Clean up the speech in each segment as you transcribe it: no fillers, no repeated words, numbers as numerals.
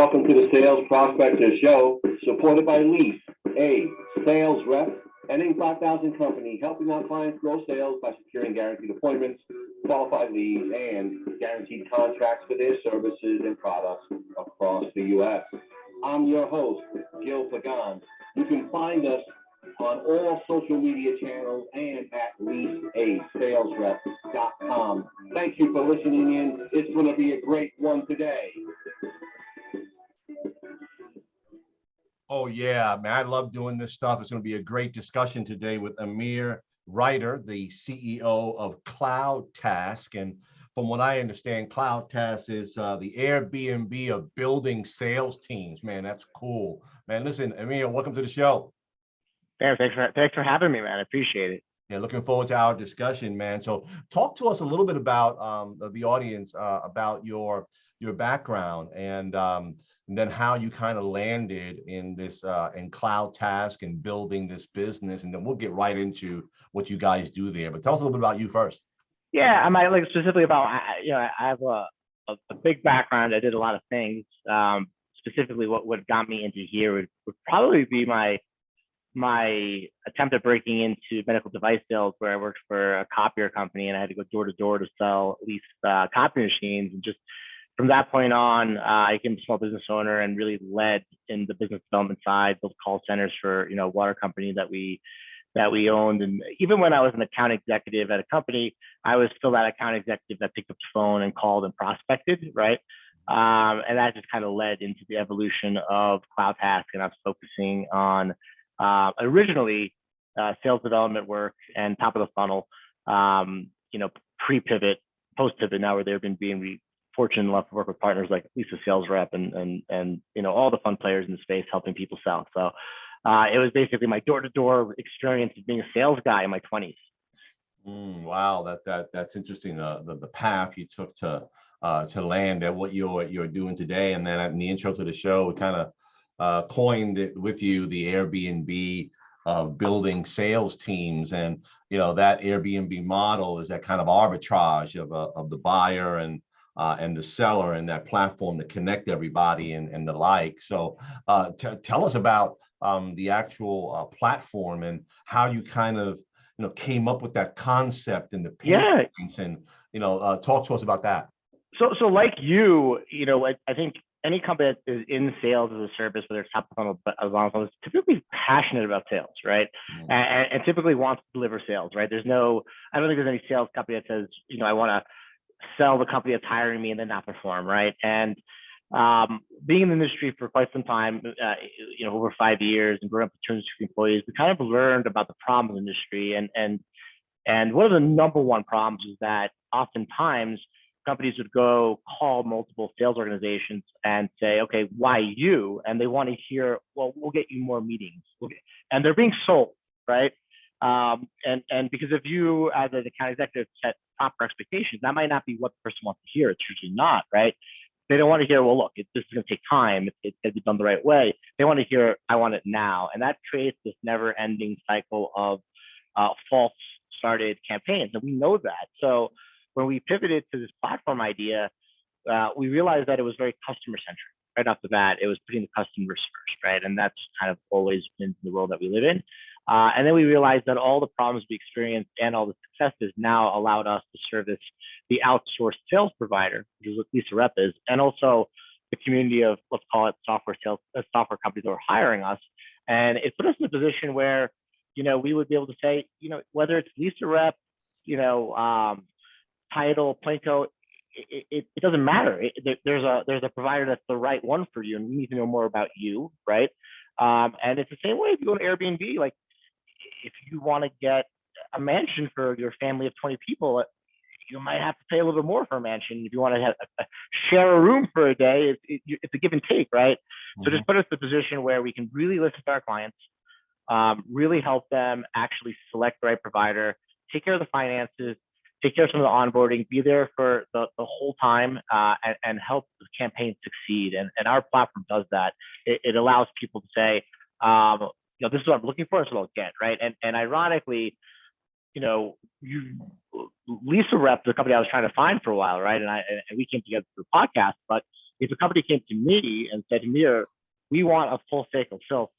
Welcome to the Sales Prospector Show, supported by Lease, a sales rep and a 5,000 company, helping our clients grow sales by securing guaranteed appointments, qualified leads, and guaranteed contracts for their services and products across the U.S. I'm your host, Gil Pagan. You can find us on all social media channels and at leaseasalesrep.com. Thank you for listening in. It's going to be a great one today. Oh, yeah, man, I love doing this stuff. It's going to be a great discussion today with Amir Reiter, the CEO of Cloudtask. And from what I understand, Cloudtask is the Airbnb of building sales teams. Man, that's cool. Man, listen, Amir, welcome to the show. Thanks for having me, man. I appreciate it. Yeah, looking forward to our discussion, man. So talk to us a little bit about the audience, about your background and then how you kind of landed in this in Cloudtask and building this business, and then we'll get right into what you guys do there. But tell us a little bit about you first. Yeah, I might like specifically about I have a big background. I did a lot of things. Specifically, what got me into here would probably be my attempt at breaking into medical device sales, where I worked for a copier company and I had to go door to door to sell at least copy machines. And just from that point on, I became a small business owner and really led in the business development side, built call centers for water company that we owned. And even when I was an account executive at a company, I was still that account executive that picked up the phone and called and prospected, right? And that just kind of led into the evolution of Cloudtask, and I was focusing on originally sales development work and top of the funnel, pre-pivot, post-pivot. Now we're there, been being fortunate enough to work with partners like Lisa Sales Rep and all the fun players in the space helping people sell. So it was basically my door-to-door experience of being a sales guy in my 20s. Wow, that's interesting. The path you took to land at what you're doing today, and then in the intro to the show, we kind of coined it with you, the Airbnb of building sales teams. And that Airbnb model is that kind of arbitrage of the buyer and the seller, and that platform to connect everybody and the like. So tell us about the actual platform and how you kind of came up with that concept and the pain points, and talk to us about that. So like I think any company that is in sales as a service, whether it's top of funnel, but as long as it's typically passionate about sales, right? Mm-hmm. And typically wants to deliver sales, right? I don't think there's any sales company that says, I want to sell the company that's hiring me and then not perform, right? And being in the industry for quite some time, over 5 years, and growing up with 250 employees, we kind of learned about the problems in the industry. And one of the number one problems is that oftentimes companies would go call multiple sales organizations and say, okay, why you? And they want to hear, well, we'll get you more meetings. And they're being sold, right? And because if you, as an account executive, set proper expectations, that might not be what the person wants to hear. It's usually not, right? They don't want to hear, well, look, this is going to take time. It's going to be done the right way. They want to hear, I want it now. And that creates this never-ending cycle of false started campaigns. And we know that. So when we pivoted to this platform idea, we realized that it was very customer-centric. Right off the bat, it was putting the customers first, right? And that's kind of always been the world that we live in. And then we realized that all the problems we experienced and all the successes now allowed us to service the outsourced sales provider, which is what Lisa Rep is, and also the community of, let's call it, software companies that were hiring us. And it put us in a position where, we would be able to say, whether it's Lisa Rep, title, Planko, it doesn't matter. There's a provider that's the right one for you, and we need to know more about you, right? And it's the same way if you go to Airbnb. Like, if you want to get a mansion for your family of 20 people, you might have to pay a little bit more for a mansion. If you want to share a room for a day, it's a give and take, right? Mm-hmm. So just put us in a position where we can really listen to our clients, really help them actually select the right provider, take care of the finances, take care of some of the onboarding, be there for the whole time, and help the campaign succeed. And our platform does that. It allows people to say, this is what I'm looking for, this is what I'll get, right? And ironically, Lisa Rep, the company I was trying to find for a while, right? And we came together through a podcast, but If a company came to me and said, Amir, we want a full cycle sales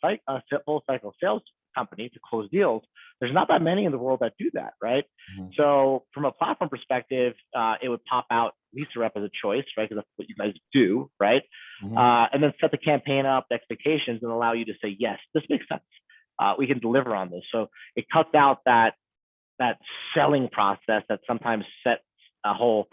company to close deals, there's not that many in the world that do that, right? Mhm. So from a platform perspective, it would pop out Lisa Rep as a choice, right? Because that's what you guys do, right? Mhm. And then set the campaign up, the expectations, and allow you to say, yes, this makes sense. We can deliver on this. So it cuts out that selling process that sometimes sets a whole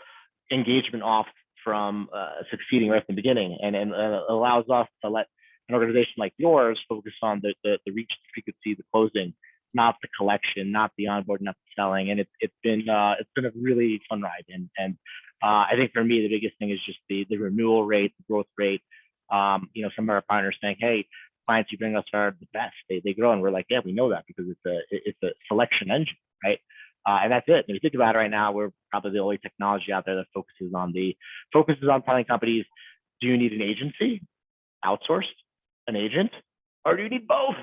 engagement off from succeeding right from the beginning, and allows us to let an organization like yours focus on the reach, the frequency, the closing, not the collection, not the onboard, not the selling. And it's been a really fun ride. And I think for me, the biggest thing is just the renewal rate, the growth rate. Some of our partners saying, hey, clients you bring us are the best. They grow, and we're like, yeah, we know that because it's a selection engine, right? And that's it. If you think about it right now, we're probably the only technology out there that focuses on telling companies, do you need an agency, outsourced, an agent, or do you need both?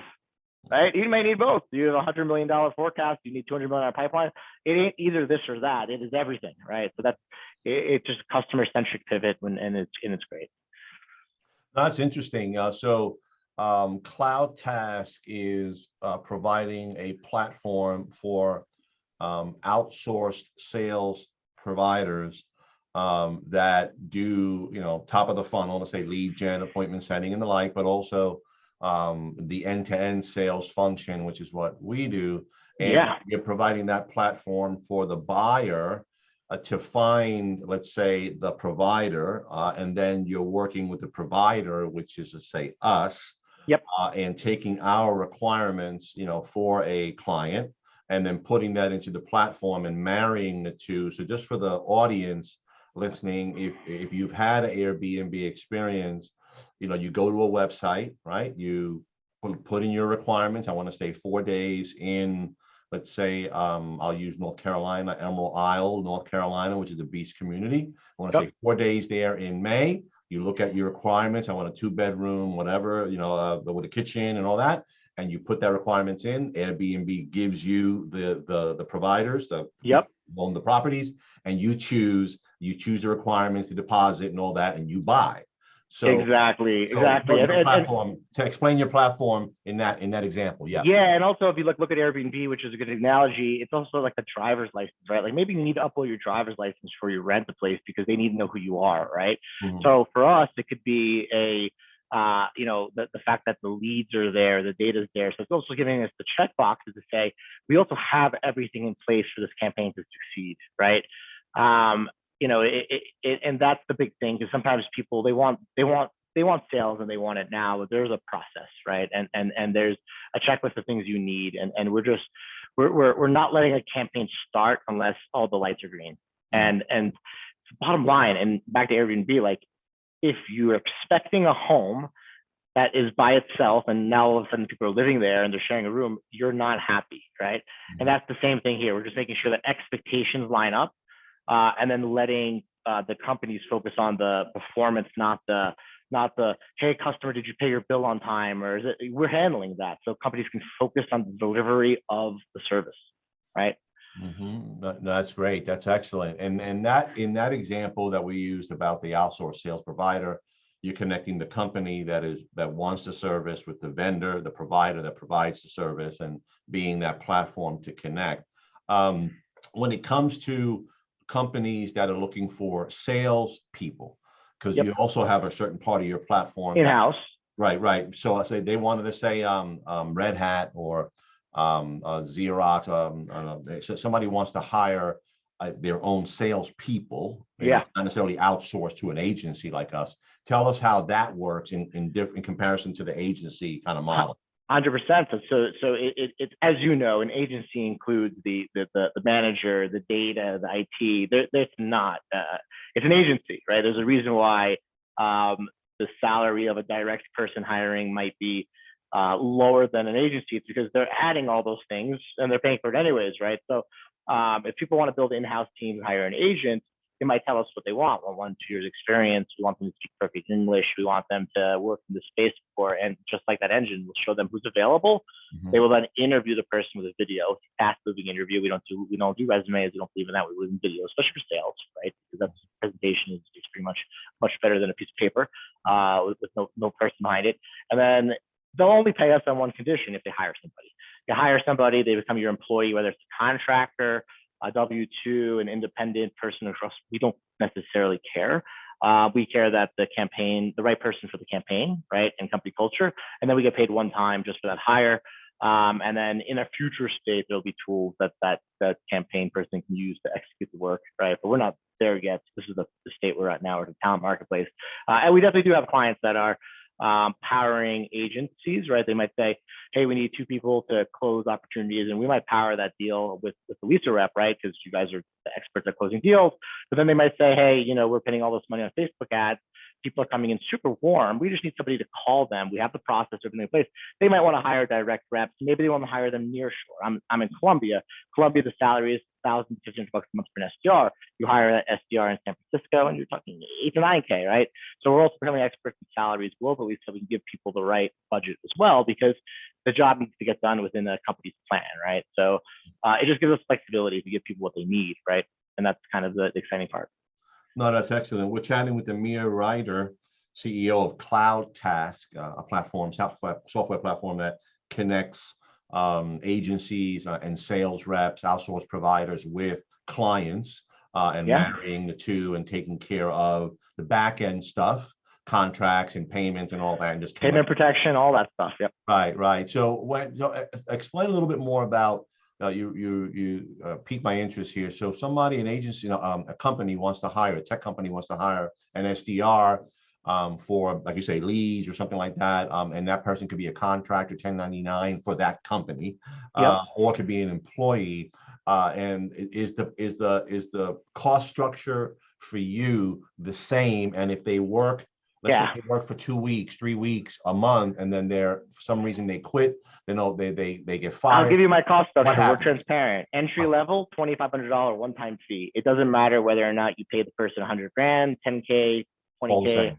Right? You may need both. Do you have a $100 million forecast? Do you need $200 million pipeline? It ain't either this or that. It is everything, right? So it's just a customer-centric pivot, and it's great. That's interesting. So CloudTask is providing a platform for outsourced sales providers that do, top of the funnel, let's say lead gen, appointment setting, and the like, but also the end-to-end sales function, which is what we do. And you're providing that platform for the buyer to find, let's say, the provider, and then you're working with the provider, which is to say us, and taking our requirements, for a client, and then putting that into the platform and marrying the two. So just for the audience listening, if you've had an Airbnb experience, you go to a website, right? You put in your requirements. I want to stay 4 days in, let's say, I'll use North Carolina, Emerald Isle, North Carolina, which is a beach community. I want to stay 4 days there in May. You look at your requirements. I want a 2-bedroom, whatever, with a kitchen and all that. And you put that requirements in. Airbnb gives you the providers, own the properties, and you choose the requirements, the deposit, and all that, and you buy. So exactly. Your platform, to explain your platform in that example, and also if you look at Airbnb, which is a good analogy, it's also like a driver's license, right? Like maybe you need to upload your driver's license before you rent the place because they need to know who you are, right? Mhm. So for us, it could be the fact that the leads are there, the data's there. So it's also giving us the check boxes to say we also have everything in place for this campaign to succeed, right? And that's the big thing, because sometimes people they want sales and they want it now, but there's a process, right? And there's a checklist of things you need, and we're not letting a campaign start unless all the lights are green. And bottom line, and back to Airbnb, like if you're expecting a home that is by itself and now all of a sudden people are living there and they're sharing a room, you're not happy, right? And that's the same thing here. We're just making sure that expectations line up, and then letting the companies focus on the performance, not the hey customer, did you pay your bill on time, or is it? We're handling that so companies can focus on the delivery of the service, right? Mm-hmm. No, that's great. That's excellent. And that in that example that we used about the outsourced sales provider, you're connecting the company that wants the service with the vendor, the provider that provides the service, and being that platform to connect. When it comes to companies that are looking for sales people, because you also have a certain part of your platform in-house. Right. So I say they wanted to say Red Hat or Xerox. So somebody wants to hire their own salespeople, not necessarily outsourced to an agency like us. Tell us how that works in comparison to the agency kind of model. 100%. So it's, as you know, an agency includes the manager, the data, the IT. There's not. It's an agency, right? There's a reason why the salary of a direct person hiring might be lower than an agency. It's because they're adding all those things and they're paying for it anyways, right? So if people want to build in-house teams and hire an agent, they might tell us what they want. We want 2 years experience. We want them to speak perfect English. We want them to work in the space before. And just like that engine, we'll show them who's available. Mm-hmm. They will then interview the person with a video, fast moving interview. We don't do resumes. We don't believe in that. We believe in video, especially for sales, right? Because that's presentation is extremely much better than a piece of paper with no person behind it. And then they'll only pay us on one condition: if they hire somebody. You hire somebody, they become your employee, whether it's a contractor, a W-2, an independent person across. We don't necessarily care. We care that the right person for the campaign, right, and company culture, and then we get paid one time just for that hire. And then in a future state, there'll be tools that campaign person can use to execute the work, right? But we're not there yet. This is the state we're at now, or the talent marketplace. And we definitely do have clients that are powering agencies, right? They might say, hey, we need 2 people to close opportunities, and we might power that deal with the Lisa rep, right? Because you guys are the experts at closing deals. But then they might say, hey, we're paying all this money on Facebook ads. People are coming in super warm. We just need somebody to call them. We have the process, everything in place. They might want to hire direct reps. Maybe they want to hire them near shore. I'm in Colombia. Colombia, the salary is $1,000 to $1,500 a month for an SDR. You hire an SDR in San Francisco, and you're talking 8 to 9K, right? So we're also becoming experts in salaries globally, so we can give people the right budget as well, because the job needs to get done within a company's plan, right? So it just gives us flexibility to give people what they need, right? And that's kind of the exciting part. No, that's excellent. We're chatting with Amir Reiter, CEO of CloudTask, a platform, software platform that connects agencies and sales reps, outsourced providers with clients, and marrying the two and taking care of the back end stuff, contracts and payments and all that, and just payment protection, all that stuff. Yep. Right. So explain a little bit more about. You piqued my interest here. So somebody, an agency, a company wants to hire, a tech company wants to hire an SDR for, like you say, leads or something like that. And that person could be a contractor, 1099 for that company, or it could be an employee. And is the cost structure for you the same? And if they work, let's say they work for 2 weeks, 3 weeks, a month, and then for some reason they quit, they get fired. I'll give you my cost structure. We're transparent. Entry level, $2,500 one-time fee. It doesn't matter whether or not you pay the person $100,000, $10K, $20K,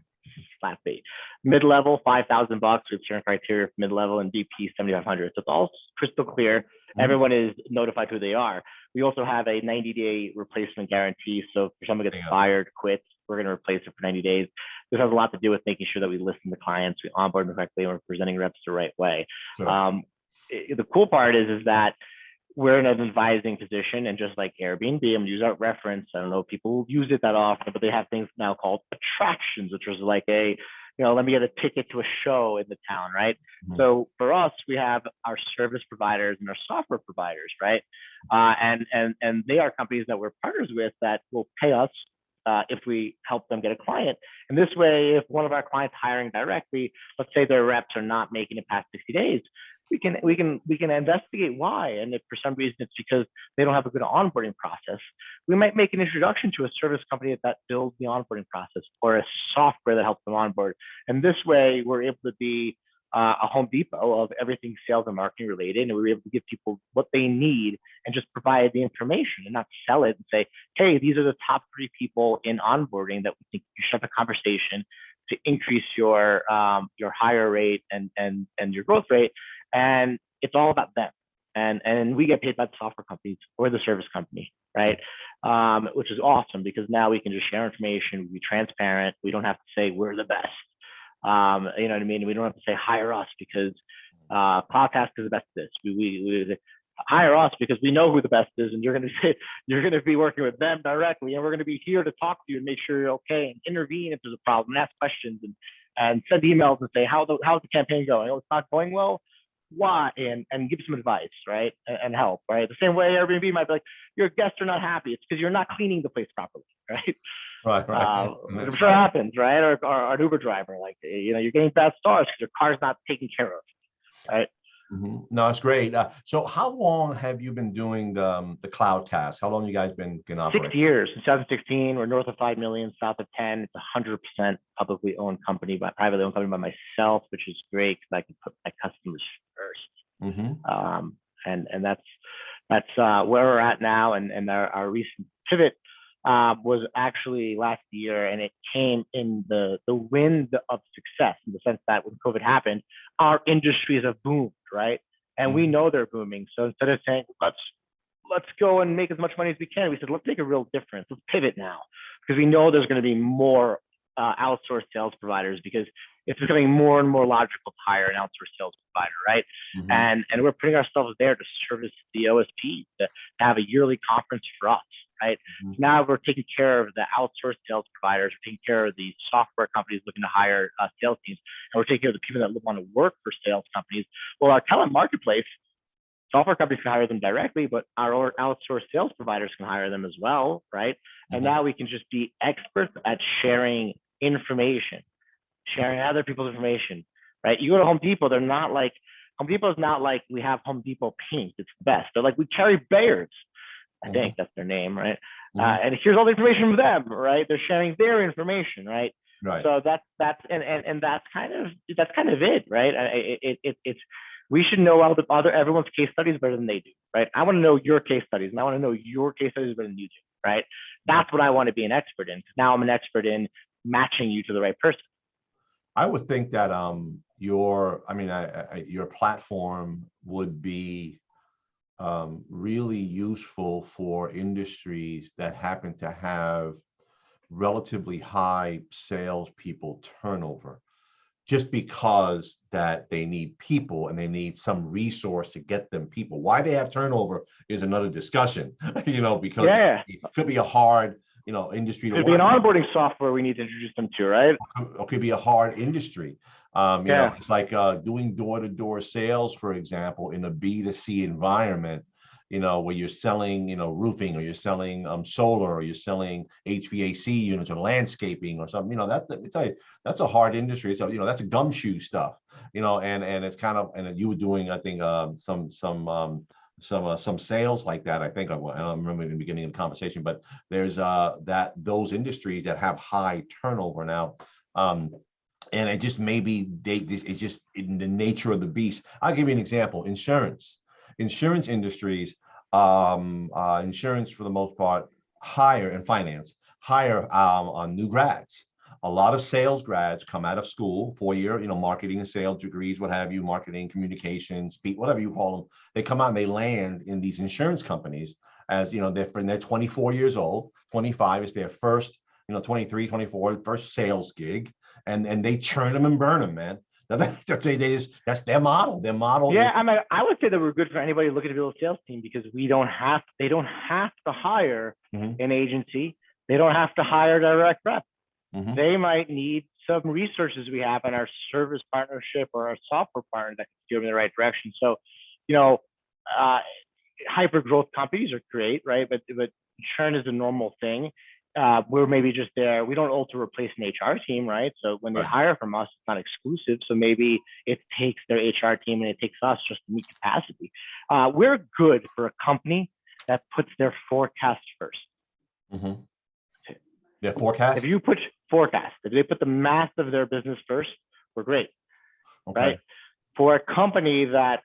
flat fee. Mid-level, $5,000 with certain criteria for mid-level, and VP $7,500. So it's all crystal clear. Everyone is notified who they are. We also have a 90-day replacement guarantee. So if someone gets fired, quits, we're going to replace it for 90 days. This has a lot to do with making sure that we listen to clients, we onboard them correctly, and we're presenting reps the right way. Sure. The cool part is that we're in an advising position, and just like Airbnb, I'm going to use our reference. I don't know if people use it that often, but they have things now called attractions, which was like let me get a ticket to a show in the town, right? So for us, we have our service providers and our software providers, right? And they are companies that we're partners with that will pay us if we help them get a client. And this way, if one of our clients hiring directly, let's say their reps are not making it past 60 days, we can investigate why. And if for some reason it's because they don't have a good onboarding process, we might make an introduction to a service company that builds the onboarding process, or a software that helps them onboard. And this way, we're able to be a Home Depot of everything sales and marketing related, and we're able to give people what they need and just provide the information and not sell it and say, hey, these are the top 3 people in onboarding that we think you should have a conversation to increase your hire rate and your growth rate. And it's all about them. And we get paid by the software companies or the service company, right? Which is awesome, because now we can just share information, we be transparent. We don't have to say we're the best. You know what I mean? We don't have to say hire us because CloudTask is the best at this. We hire us because we know who the best is, and you're going to be working with them directly, and we're going to be here to talk to you and make sure you're okay, and intervene if there's a problem, and ask questions, and send emails and say how's the campaign going? Oh, it's not going well. Why? And give some advice, right? And help, right? The same way Airbnb might be like, your guests are not happy. It's because you're not cleaning the place properly, right? Right. I'm sure it happens, right? Or an Uber driver, like, you're getting bad stars because your car's not taken care of, right? No, it's great. So how long have you been doing the CloudTask? How long have you guys been in operation? 6 years. In 2016, we're north of 5 million, south of 10. It's 100% publicly owned company, privately owned company by myself, which is great because I can put my customers first. And that's where we're at now. And our recent pivot was actually last year, and it came in the wind of success, in the sense that when COVID happened, our industries have boomed, right? And we know they're booming. So instead of saying, let's go and make as much money as we can, we said, let's make a real difference. Let's pivot now because we know there's going to be more outsourced sales providers, because it's becoming more and more logical to hire an outsourced sales provider, right? Mhm. And we're putting ourselves there to service the OSP, to have a yearly conference for us, right? Mhm. So now we're taking care of the outsourced sales providers, we're taking care of the software companies looking to hire sales teams, and we're taking care of the people that want to work for sales companies. Well, our talent marketplace, software companies can hire them directly, but our outsourced sales providers can hire them as well, right? And now we can just be experts at sharing information, sharing other people's information, right? You go to Home Depot, they're not like, Home Depot is not like we have Home Depot paint, it's the best. They're like, we carry Bayards, I think that's their name, right? And here's all the information from them, right? They're sharing their information, right? Right. So that's kind of it, right? It's we should know all the other everyone's case studies better than they do, right? I want to know your case studies, and I want to know your case studies better than you do, right? That's what I want to be an expert in. Now I'm an expert in matching you to the right person. I would think that your platform would be really useful for industries that happen to have relatively high salespeople turnover, just because that they need people and they need some resource to get them people. Why they have turnover is another discussion, because it could be a hard, industry to Could be an work in. onboarding software we need to introduce them to, right? Or could be a hard industry. It's like doing door-to-door sales, for example, in a B2C environment, where you're selling, roofing, or you're selling solar, or you're selling HVAC units or landscaping or something. That's a hard industry. So that's a gumshoe stuff. And it's kind of, and you were doing, I think, some sales like that. I think I don't remember in the beginning of the conversation, but there's those industries that have high turnover now. And it just maybe it's just in the nature of the beast. I'll give you an example. Insurance industries, insurance for the most part, hire, and finance, hire on new grads. A lot of sales grads come out of school, 4-year, marketing and sales degrees, what have you, marketing, communications, whatever you call them. They come out and they land in these insurance companies as, they're 24 years old, 25 is their first, 23, 24, first sales gig. And they churn them and burn them, man. That's their model. Their model. Yeah, I would say that we're good for anybody looking to build a sales team, because they don't have to hire an agency. They don't have to hire a direct rep. They might need some resources we have in our service partnership or our software partner that can steer them in the right direction. So, hyper growth companies are great, right? But churn is a normal thing. We're maybe just there. We don't also replace an HR team, right? So when they hire from us, it's not exclusive. So maybe it takes their HR team and it takes us just to meet capacity. We're good for a company that puts their forecast first. Their forecast? If you put forecast, if they put the math of their business first, we're great, right? For a company that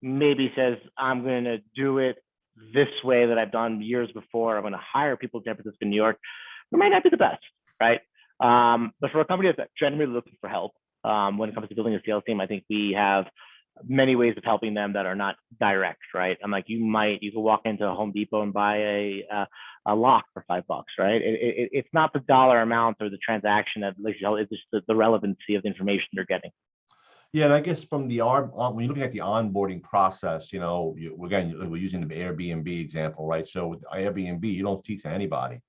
maybe says, I'm going to do it this way that I've done years before, I'm going to hire people in San Francisco, New York, we might not be the best, right? But for a company that's generally looking for help, when it comes to building a sales team, I think we have many ways of helping them that are not direct, right? I'm like, you can walk into a Home Depot and buy a lock for $5, right? It's not the dollar amount or the transaction that it's just the relevancy of the information they're getting. Yeah, and I guess from when you're looking at the onboarding process, we're using the Airbnb example, right? So with Airbnb, you don't teach to anybody.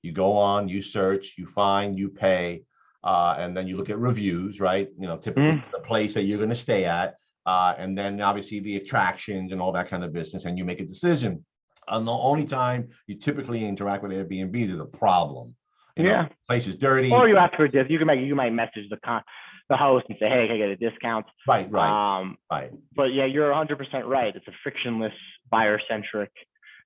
You go on, you search, you find, you pay, and then you look at reviews, right? Typically the place that you're going to stay at, and then obviously the attractions and all that kind of business, and you make a decision. And the only time you typically interact with Airbnb is a problem. The place is dirty. Or you ask for a discount. You might message the host and say, hey, can I get a discount? Right. But yeah, you're 100% right. It's a frictionless, buyer-centric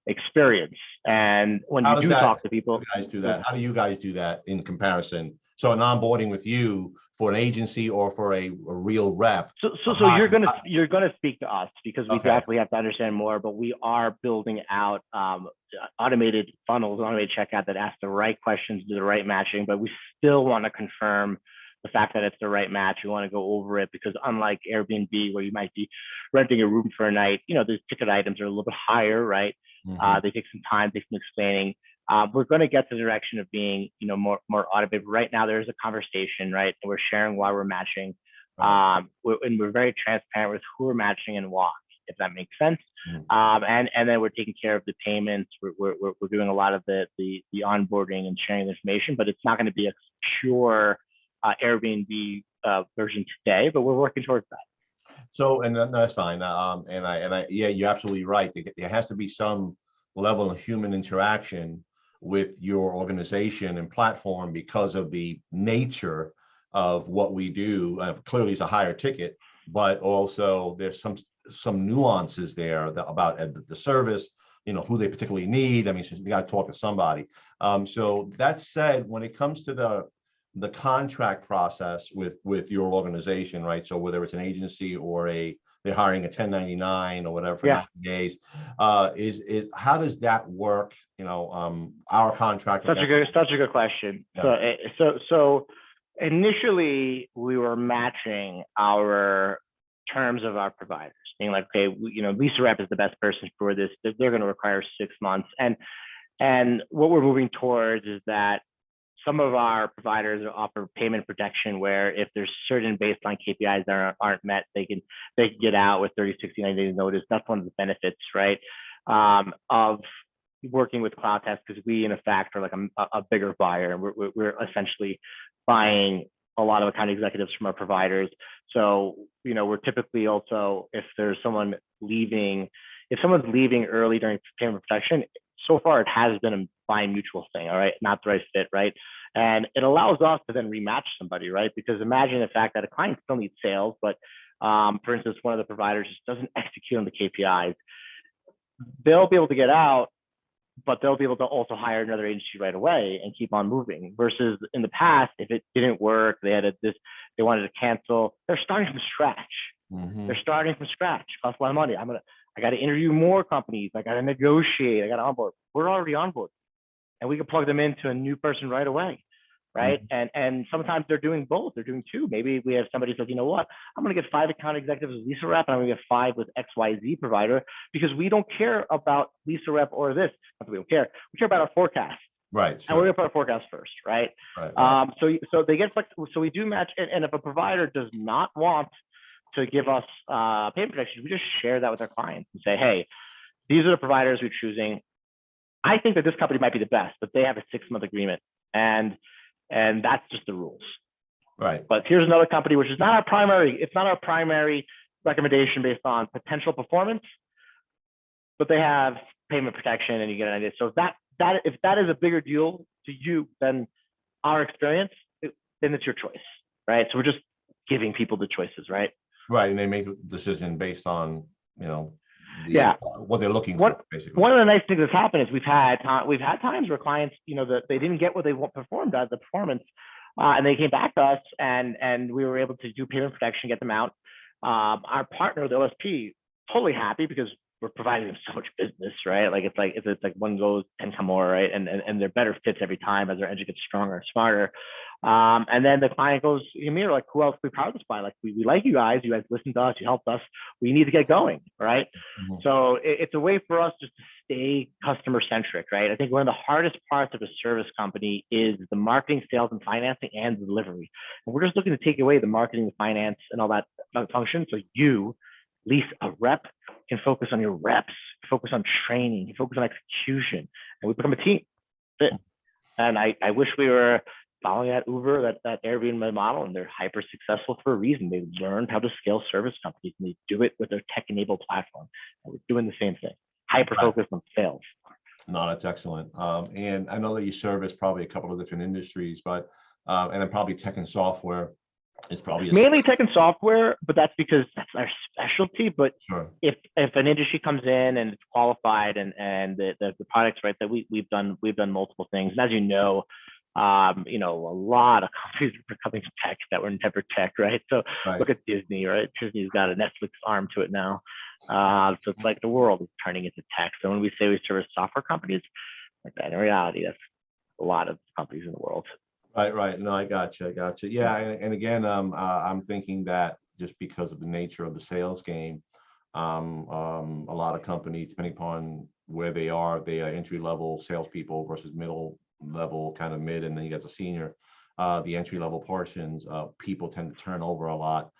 experience. And when you talk to people, how do you guys do that in comparison? So an onboarding with you for an agency or for a real rep. So you're gonna speak to us, because we definitely have to understand more, but we are building out automated funnels, automated checkout that ask the right questions, do the right matching, but we still want to confirm the fact that it's the right match. We want to go over it, because unlike Airbnb, where you might be renting a room for a night, those ticket items are a little bit higher, right? They take some time, take some explaining. We're going to get to the direction of being, more automated. Right now, there's a conversation, right? And we're sharing why we're matching. And we're very transparent with who we're matching and why, if that makes sense. And then we're taking care of the payments. We're doing a lot of the onboarding and sharing the information, but it's not going to be a pure Airbnb version today, but we're working towards that. So, and that's fine. Yeah, you're absolutely right. There has to be some level of human interaction with your organization and platform because of the nature of what we do. Clearly, it's a higher ticket, but also there's some nuances there about the service, who they particularly need. I mean, so you got to talk to somebody. So that said, when it comes to the contract process with your organization, right? So whether it's an agency or they're hiring a 1099 or whatever for 90 days, is how does that work? Our contract. Such a good question. Yeah. So initially we were matching our terms of our providers, being like, okay, Lisa Rep is the best person for this. They're going to require 6 months, and what we're moving towards is that some of our providers offer payment protection where if there's certain baseline KPIs that aren't met, they can get out with 30, 60, 90 days notice. That's one of the benefits, right, of working with Cloudtask, because we in effect are like a bigger buyer, and we're essentially buying a lot of account executives from our providers. So, we're typically also, if someone's leaving early during payment protection, so far it has been a buy mutual thing, all right, not the right fit, right? And it allows us to then rematch somebody, right? Because imagine the fact that a client still needs sales, but for instance, one of the providers just doesn't execute on the KPIs. They'll be able to get out, but they'll be able to also hire another agency right away and keep on moving. Versus in the past, if it didn't work, they wanted to cancel, they're starting from scratch. They're starting from scratch. Costs a lot of money. I got to interview more companies. I got to negotiate. I got to onboard. We're already on board, and we can plug them into a new person right away, right? And sometimes they're doing both. They're doing two. Maybe we have somebody says, you know what? I'm going to get 5 account executives with Lisa Rep, and I'm going to get 5 with XYZ provider, because we don't care about Lisa Rep or this. Not that we don't care. We care about our forecast. Right. Sure. And we're going to put our forecast first, right? Right. So they get flexible. So we do match. And if a provider does not want to give us payment protection, we just share that with our clients and say, hey, these are the providers we're choosing. I think that this company might be the best, but they have a 6-month agreement, and that's just the rules. Right. But here's another company which is not our primary. It's not our primary recommendation based on potential performance, but they have payment protection, and you get an idea. So if that is a bigger deal to you than our experience, then it's your choice, right? So we're just giving people the choices, right? Right, and they make a decision based on what they're looking for, basically. One of the nice things that's happened is we've had times where clients, that they didn't get what they performed at the performance, and they came back to us, and we were able to do payment protection, get them out. Our partner, the OSP, totally happy because we're providing them so much business, right? Like it's like one goes 10 come more, right? And they're better fits every time as their engine gets stronger and smarter. And then the client goes, Amir, like, who else we power this by? Like, we like you guys listened to us, you helped us, we need to get going, right? So it's a way for us just to stay customer centric, right? I think one of the hardest parts of a service company is the marketing, sales, and financing, and the delivery. And we're just looking to take away the marketing, the finance, and all that function. So you, at least a rep, can focus on your reps, focus on training, focus on execution, and we become a team. And I wish we were following that Uber, that Airbnb model, and they're hyper successful for a reason. They learned how to scale service companies, and they do it with their tech-enabled platform. And we're doing the same thing, hyper focused on sales. No, that's excellent. And I know that you service probably a couple of different industries, but and then probably tech and software. It's probably mainly tech and software, but that's because that's our specialty. But sure, if an industry comes in and it's qualified and the products, right, that we've done multiple things. And as you know, a lot of companies are becoming tech that were never tech, right? So look at Disney, right? Disney's got a Netflix arm to it now. So it's like the world is turning into tech. So when we say we service software companies, like that, in reality, that's a lot of companies in the world. Right. No, I got you. Yeah, and again, I'm thinking that just because of the nature of the sales game, a lot of companies, depending upon where they are entry level salespeople versus middle level, kind of mid, and then you got the senior, the entry level portions. People tend to turn over a lot,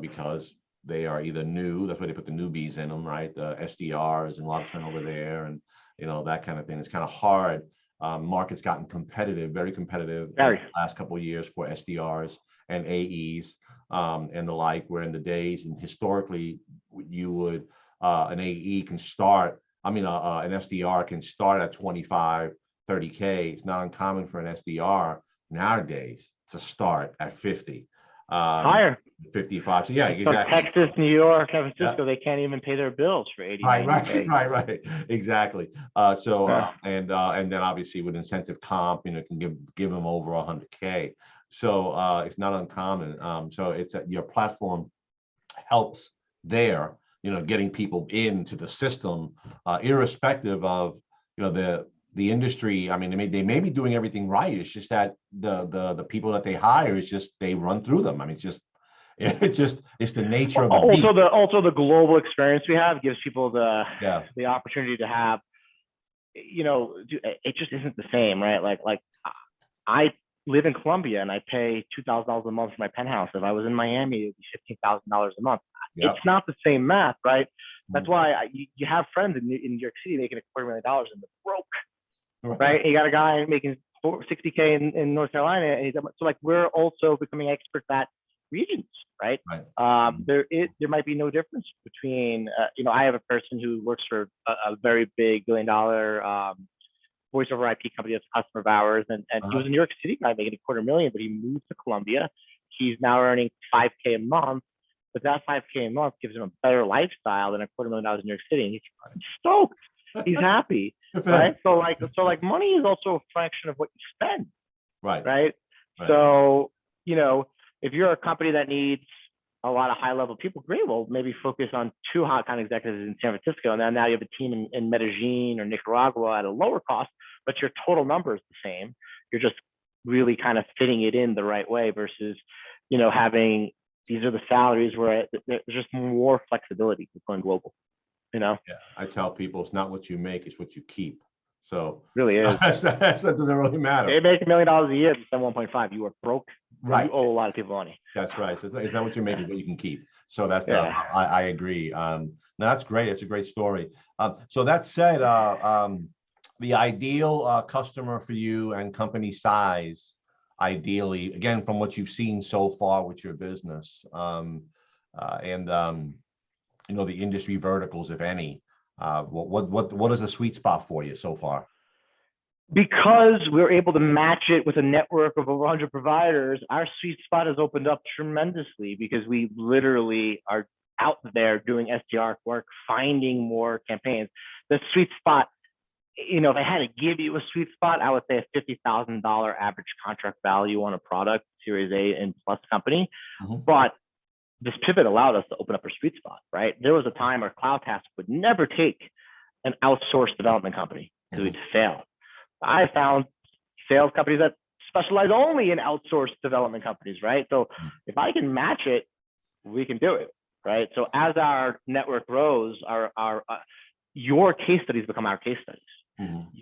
because they are either new. That's why they put the newbies in them, right? The SDRs, and a lot of turnover there, and that kind of thing. It's kind of hard. Market's gotten competitive, very competitive in the last couple of years for SDRs and AEs, and the like. Where in the days and historically, you would an AE can start. An SDR can start at 25, 30K. It's not uncommon for an SDR nowadays to start at 50. Higher. 55. So yeah, so exactly. Texas, New York, San Francisco, they can't even pay their bills for 80. Right. Exactly. And then obviously with incentive comp, can give them over 100K. So it's not uncommon. So it's your platform helps there, getting people into the system, irrespective of the industry. I mean, they may be doing everything right. It's just that the people that they hire is just, they run through them. I mean, it's the nature of the beast. Also the global experience we have gives people the opportunity to have, it just isn't the same, right? Like I live in Colombia and I pay $2,000 a month for my penthouse. If I was in Miami, it'd be $15,000 a month. Yep. It's not the same math, right? That's why you have friends in New York City making $250,000 and they're broke, right? And you got a guy making $60K in North Carolina, and so like we're also becoming experts at regions, right? There might be no difference between, I have a person who works for a very big $1 billion voice over IP company that's a customer of ours, and he was a New York City guy making $250,000, but he moved to Colombia. He's now earning $5K a month, but that $5K a month gives him a better lifestyle than $250,000 in New York City, and he's stoked. He's happy, right? So like money is also a fraction of what you spend, right? So if you're a company that needs a lot of high-level people, great. Well, maybe focus on 2 hot kind of executives in San Francisco, and then now you have a team in Medellin or Nicaragua at a lower cost, but your total number is the same. You're just really kind of fitting it in the right way versus, having these are the salaries where there's just more flexibility with going global. Yeah, I tell people it's not what you make, it's what you keep. So really is. that doesn't really matter. They make $1 million a year, you spend 1.5. You are broke. Right. You owe a lot of people money. That's right. So it's not what you make, it's what you can keep. So that's I agree. No, that's great. It's a great story. So that said, the ideal customer for you and company size, ideally, again, from what you've seen so far with your business, the industry verticals, if any, what is the sweet spot for you so far? Because we're able to match it with a network of over 100 providers, our sweet spot has opened up tremendously because we literally are out there doing SDR work, finding more campaigns. The sweet spot, if I had to give you a sweet spot, I would say a $50,000 average contract value on a product, Series A and plus company. But this pivot allowed us to open up our sweet spot, right? There was a time where CloudTask would never take an outsourced development company because we'd fail. I found sales companies that specialize only in outsourced development companies, right? So if I can match it, we can do it, right? So as our network grows, your case studies become our case studies.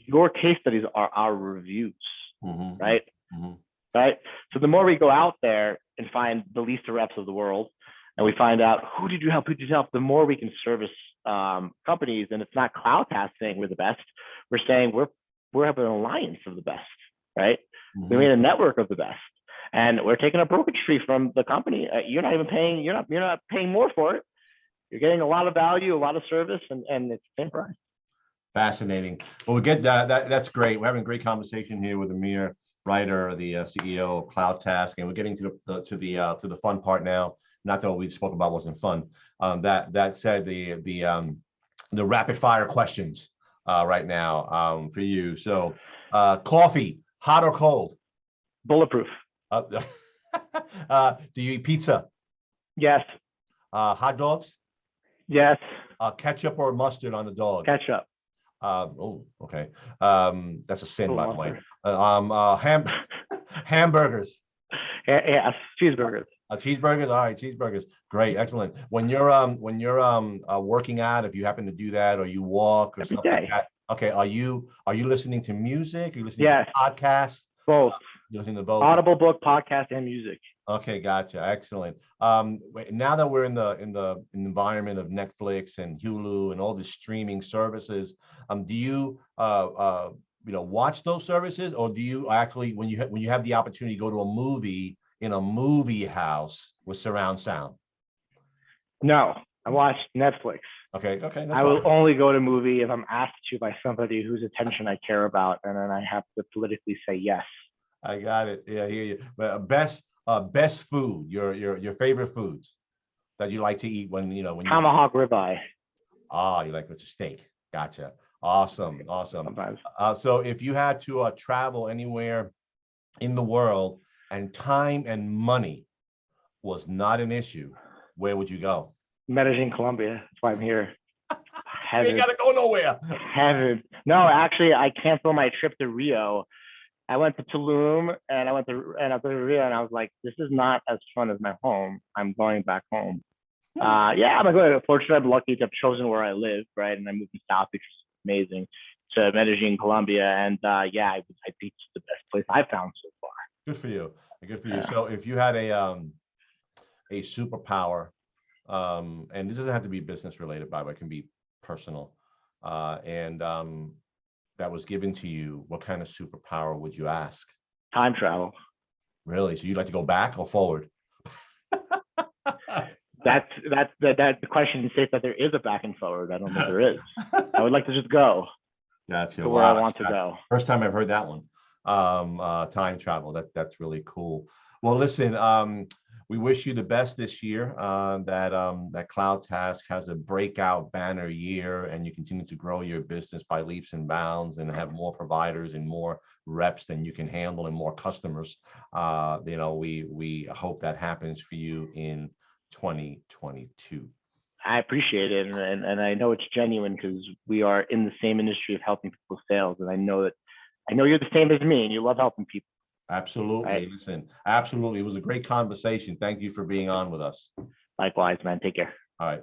Your case studies are our reviews, right? Right. So the more we go out there and find the least reps of the world, and we find out who did you help, the more we can service companies. And it's not CloudTask saying we're the best. We're saying we're having an alliance of the best, right? We made a network of the best, and we're taking a brokerage fee from the company. You're not even paying. You're not paying more for it. You're getting a lot of value, a lot of service, and it's the same price. Fascinating. Well, we get that. That's great. We're having a great conversation here with Amir Reiter, the CEO of Cloudtask, and we're getting to the fun part now. Not that what we spoke about wasn't fun. That said, the rapid fire questions right now for you. So, coffee, hot or cold? Bulletproof. Do you eat pizza? Yes. Hot dogs? Yes. Ketchup or mustard on the dog? Ketchup. Okay. That's a sin, by the way. Hamburgers. Yes, cheeseburgers. Cheeseburgers, all right, cheeseburgers, great, excellent. When you're working out, if you happen to do that, or you walk or Every something like day. that, okay, are you listening to music? Are you listening Yes, to podcasts? both. You're listening to both. Audible book, podcast, and music. Okay, gotcha, excellent. Now that we're in the environment of Netflix and Hulu and all the streaming services, do you watch those services, or do you actually, when you have the opportunity, go to a movie in a movie house with surround sound? No, I watch Netflix. Okay, that's I will fine. only go to movie if I'm asked to by somebody whose attention I care about, and then I have to politically say yes. I got it. Yeah, I hear you. But best food, your favorite foods that you like to eat when you Tomahawk ribeye. you like with a steak. Gotcha. Awesome. Sometimes. So if you had to travel anywhere in the world and time and money was not an issue, where would you go? Medellin, Colombia. That's why I'm here. You Heaven. ain't gotta go nowhere. Heaven. No, actually, I canceled my trip to Rio. I went to Tulum and I went to Rio, and I was like, this is not as fun as my home. I'm going back home. Yeah, I'm good. Fortunately, I'm lucky to have chosen where I live, right? And I moved to South, which is amazing, to Medellin, Colombia, and yeah, I think it's the best place I've found so far. Good for you. Good for you. So if you had a superpower, and this doesn't have to be business related, by the way, it can be personal, and that was given to you, what kind of superpower would you ask? Time travel. Really? So you'd like to go back or forward? That's the question states that there is a back and forward. I don't think there is. I would like to just go Gotcha. to where I want to go. First time I've heard that one. Time travel. That's really cool. Well, listen, we wish you the best this year. That CloudTask has a breakout banner year, and you continue to grow your business by leaps and bounds, and have more providers and more reps than you can handle, and more customers. We hope that happens for you in 2022. I appreciate it, and I know it's genuine, because we are in the same industry of helping people sales, and I know you're the same as me, and you love helping people. Absolutely. Right. Listen, absolutely. It was a great conversation. Thank you for being on with us. Likewise, man. Take care. All right.